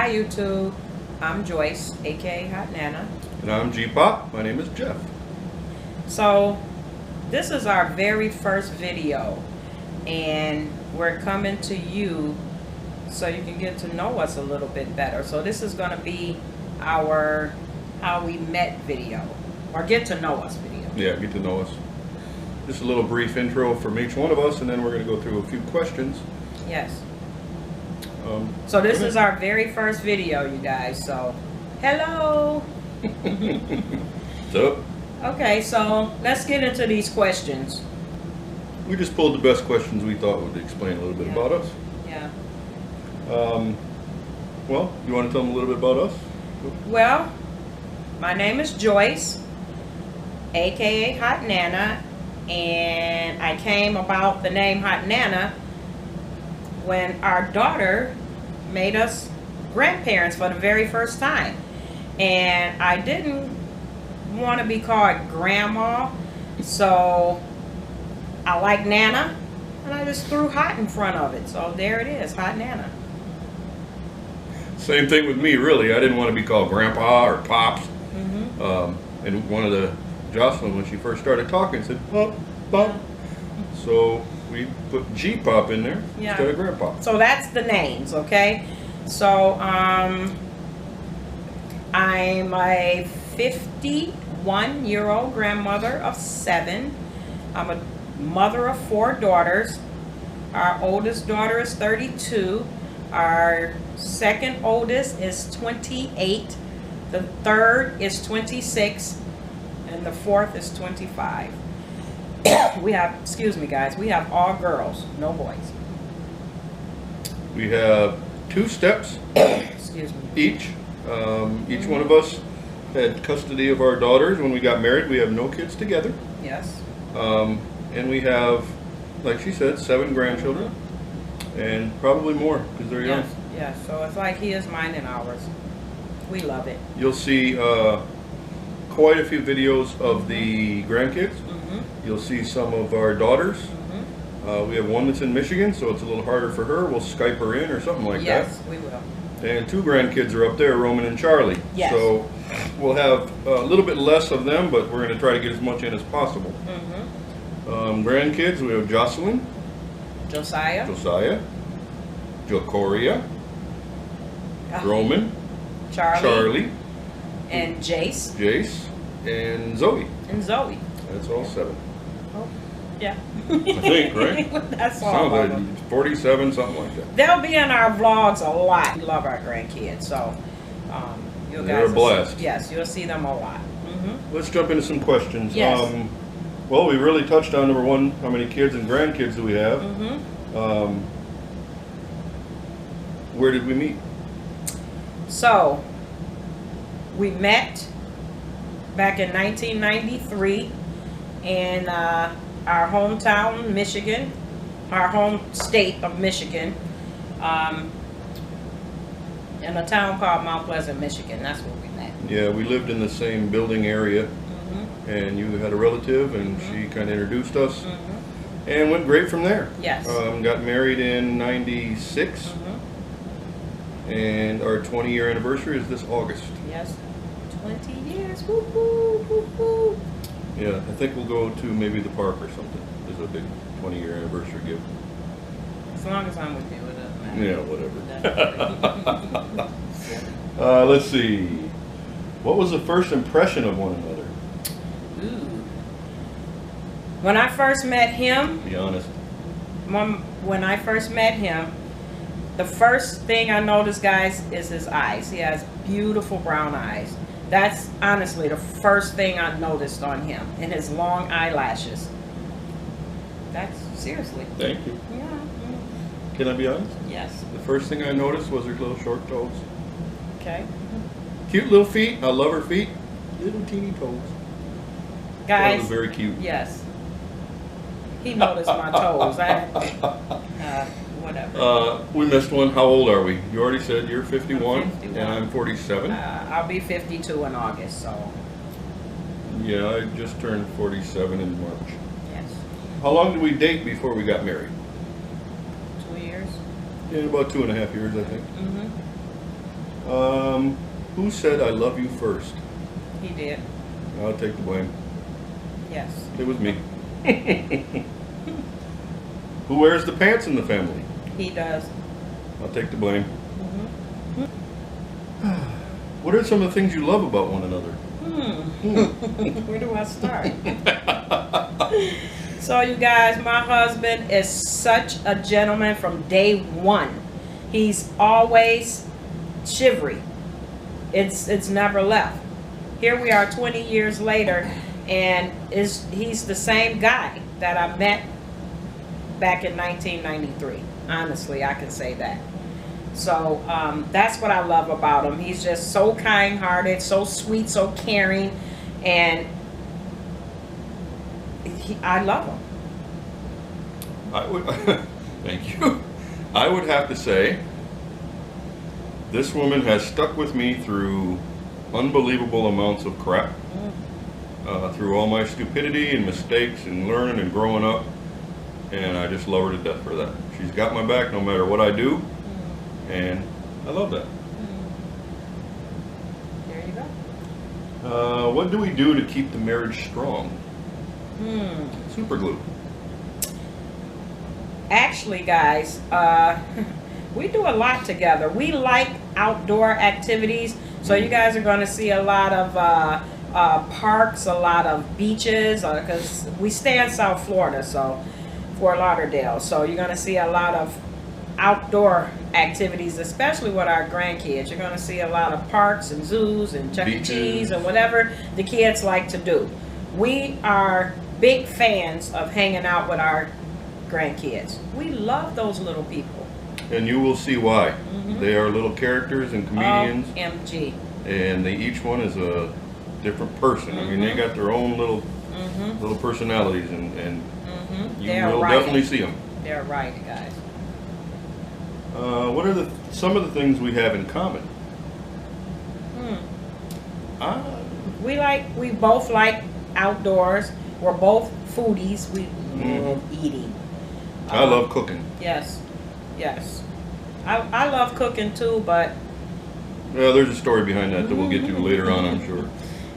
Hi YouTube, I'm Joyce, aka Hotnana. And I'm Gpop. My name is Jeff. So this is our very first video, and we're coming to you so you can get to know us a little bit better. So this is going to be our how we met video, or get to know us video. Yeah, get to know us. Just a little brief intro from each one of us, and then we're going to go through a few questions. Yes. So this is our very first video, you guys. So, hello. What's up? Okay, so let's get into these questions. We just pulled the best questions we thought would explain a little bit about us. Yeah. Well, you want to tell them a little bit about us? Well, my name is Joyce, aka Hotnana, and I came about the name Hotnana when our daughter made us grandparents for the very first time. And I didn't want to be called grandma, so I like Nana, and I just threw hot in front of it. So there it is, Hotnana. Same thing with me, really. I didn't want to be called grandpa or pops. And one of the Jocelyn, when she first started talking, said pop, pop. So we put Gpop in there instead of grandpa. So that's the names, okay? So I'm a 51-year-old grandmother of 7. I'm a mother of 4 daughters. Our oldest daughter is 32. Our second oldest is 28. The third is 26. And the fourth is 25. We have, excuse me guys, we have all girls, no boys. We have 2 steps Excuse me. each. Each one of us had custody of our daughters when we got married. We have no kids together. Yes. And we have, like she said, 7 grandchildren, and probably more because they're young. Yes, so it's like he is mine and ours. We love it. You'll see quite a few videos of the grandkids. You'll see some of our daughters. We have one that's in Michigan, so it's a little harder for her. We'll Skype her in or something like that. Yes, we will. And 2 grandkids are up there, Roman and Charlie. Yes. So we'll have a little bit less of them, but we're going to try to get as much in as possible. Grandkids, we have Jocelyn, Josiah, Jocoria, Roman, Charlie, and Jace, and Zoe. That's all 7. Oh, yeah. I think, right? That's all. Sounds like 47, something like that. They'll be in our vlogs a lot. We love our grandkids, so you guys. They're a blast. Yes, you'll see them a lot. Let's jump into some questions. Yes. Well, we really touched on number 1, how many kids and grandkids do we have? Where did we meet? So we met back in 1993 in our hometown, Michigan, our home state of Michigan, in a town called Mount Pleasant, Michigan. That's where we met. Yeah, we lived in the same building area, and you had a relative, and she kind of introduced us, and went great from there. Yes. Got married in '96, and our 20-year anniversary is this August. Yes, 20 years. Woo hoo, woo hoo. Yeah, I think we'll go to maybe the park or something. There's a big 20-year anniversary gift. As long as I'm with you, it doesn't matter. Yeah, whatever. Let's see. What was the first impression of one another? Ooh. When I first met him, Be honest. when I first met him, the first thing I noticed, guys, is his eyes. He has beautiful brown eyes. That's honestly the first thing I noticed on him, and his long eyelashes. That's seriously. Thank you. Yeah. Can I be honest? Yes. The first thing I noticed was her little short toes. Okay. Cute little feet. I love her feet. Little teeny toes. That Guys. was very cute. Yes. He noticed my toes. Whatever. We missed one. How old are we? You already said you're 51, I'm 51. and I'm 47. I'll be 52 in August, so. Yeah, I just turned 47 in March. Yes. How long did we date before we got married? 2 years. Yeah, about 2.5 years, I think. Who said I love you first? He did. I'll take the blame. Yes. It was me. Who wears the pants in the family? He does. I'll take the blame. Mm-hmm. What are some of the things you love about one another? Where do I start? So you guys, my husband is such a gentleman from day one. He's always chivalry. It's never left. Here we are 20 years later, and he's the same guy that I met back in 1993. Honestly, I can say that. So that's what I love about him. He's just so kind-hearted, so sweet, so caring, and I love him. I would, thank you. I would have to say, this woman has stuck with me through unbelievable amounts of crap, through all my stupidity and mistakes and learning and growing up, and I just love her to death for that. She's got my back no matter what I do, and I love that. There you go. What do we do to keep the marriage strong? Super glue. Actually, guys, we do a lot together. We like outdoor activities, so you guys are going to see a lot of parks, a lot of beaches, because we stay in South Florida, so Fort Lauderdale. So you're going to see a lot of outdoor activities, especially with our grandkids. You're going to see a lot of parks and zoos and Chuck E. Cheese and whatever the kids like to do. We are big fans of hanging out with our grandkids. We love those little people. And you will see why. They are little characters and comedians. OMG. And each one is a different person. I mean, they got their own little personalities, and you will definitely see them. They're right, guys. What are some of the things we have in common? We both like outdoors. We're both foodies. We love eating. I love cooking. Yes, yes. I love cooking too, but there's a story behind that we'll get to later on, I'm sure.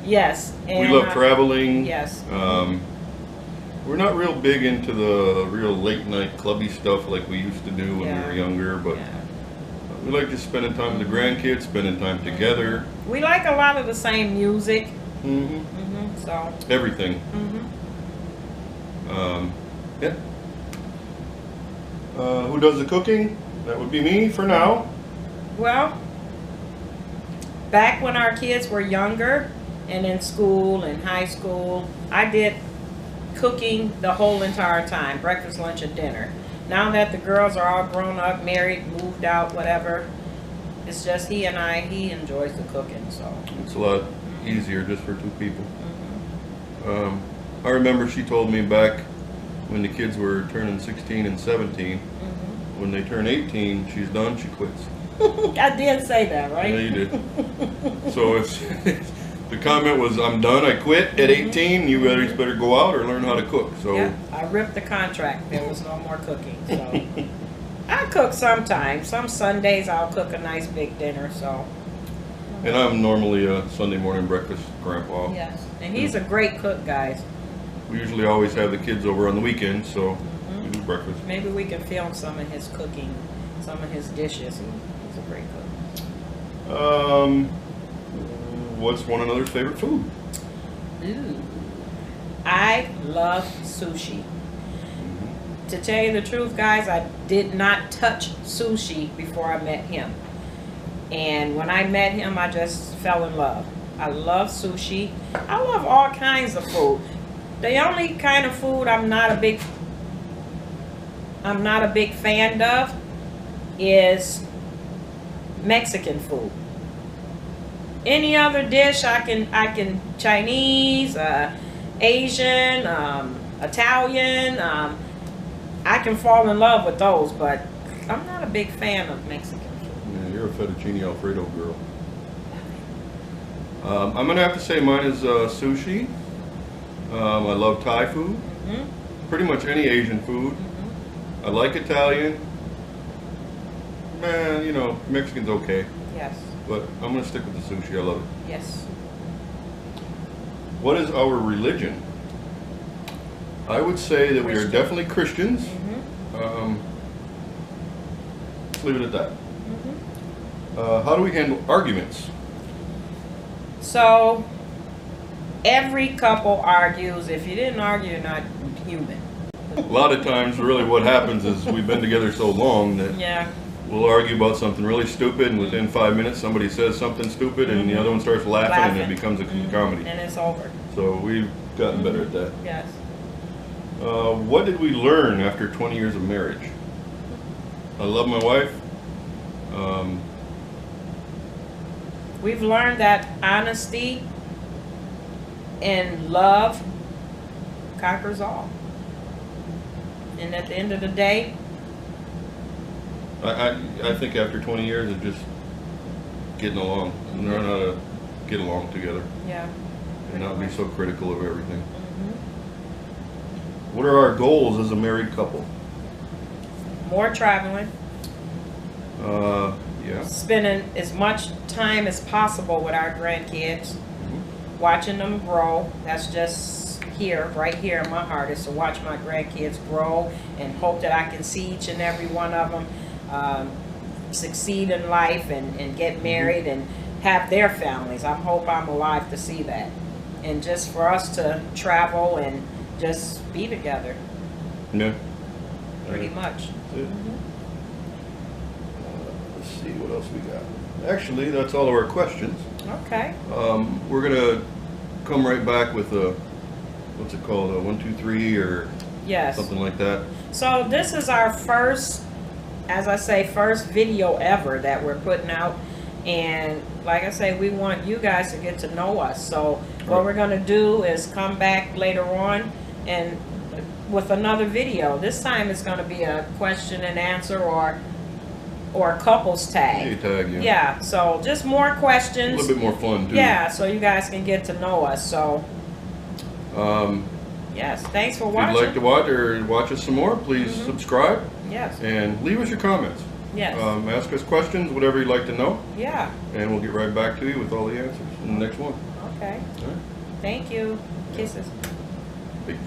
Yes. And we love traveling. Yes. We're not real big into the real late night clubby stuff like we used to do when we were younger, but we like just spending time with the grandkids, spending time together. We like a lot of the same music. So everything. Yeah. Who does the cooking? That would be me for now. Well, back when our kids were younger and in school and high school, I did cooking the whole entire time, breakfast, lunch, and dinner. Now that the girls are all grown up, married, moved out, whatever, it's just he and I. He enjoys the cooking, so it's a lot easier just for two people. I remember she told me back when the kids were turning 16 and 17, when they turn 18, she's done, she quits. I did say that, right? Yeah, you did. So it's the comment was, I'm done, I quit at 18, you better go out or learn how to cook. So yeah, I ripped the contract. There was no more cooking. So I cook sometimes. Some Sundays I'll cook a nice big dinner. So. And I'm normally a Sunday morning breakfast grandpa. Yes, and he's a great cook, guys. We usually always have the kids over on the weekend, so we do breakfast. Maybe we can film some of his cooking, some of his dishes. He's a great cook. What's one another's favorite food? Ooh, I love sushi. To tell you the truth, guys, I did not touch sushi before I met him. And when I met him, I just fell in love. I love sushi. I love all kinds of food. The only kind of food I'm not a big fan of is Mexican food. Any other dish I can Chinese, Asian, Italian, I can fall in love with those, but I'm not a big fan of Mexican food. Yeah, you're a fettuccine Alfredo girl. I'm gonna have to say mine is sushi. I love Thai food. Pretty much any Asian food. I like Italian. Man, you know, Mexican's okay. Yes. but I'm going to stick with the sushi. I love it. Yes. What is our religion? I would say that we are Christian. definitely Christians. Mm-hmm. Let's leave it at that. Mm-hmm. How do we handle arguments? So, every couple argues. If you didn't argue, you're not human. A lot of times, really what happens is we've been together so long that Yeah. we'll argue about something really stupid, and within 5 minutes somebody says something stupid and the other one starts laughing, and it becomes a comedy. And it's over. So we've gotten better at that. Yes. What did we learn after 20 years of marriage? I love my wife. We've learned that honesty and love conquers all. And at the end of the day, I think after 20 years of just getting along, and learn how to get along together yeah. and not be so critical of everything. Mm-hmm. What are our goals as a married couple? More traveling. Yeah. Spending as much time as possible with our grandkids. Mm-hmm. Watching them grow. That's just here, right here in my heart, is to watch my grandkids grow and hope that I can see each and every one of them succeed in life and get married and have their families. I hope I'm alive to see that. And just for us to travel and just be together. Yeah. Pretty much. That's it. Let's see what else we got. Actually, that's all of our questions. Okay. We're gonna come right back with a, what's it called, a 1, 2, 3 or Yes. something like that. So this is our first, as I say, first video ever that we're putting out. And like I say, we want you guys to get to know us. So what we're going to do is come back later on and with another video. This time it's going to be a question and answer or couples tag. Hey, tag, yeah. Yeah, so just more A questions. little bit more fun too. Yeah, so you guys can get to know us. So yes, thanks for If watching. you'd like to watch us some more, please subscribe Yes, and leave us your comments. yes, Ask us questions, whatever you'd like to know, yeah, and we'll get right back to you with all the answers in the next one. okay. All right? Thank you. Kisses. Peace.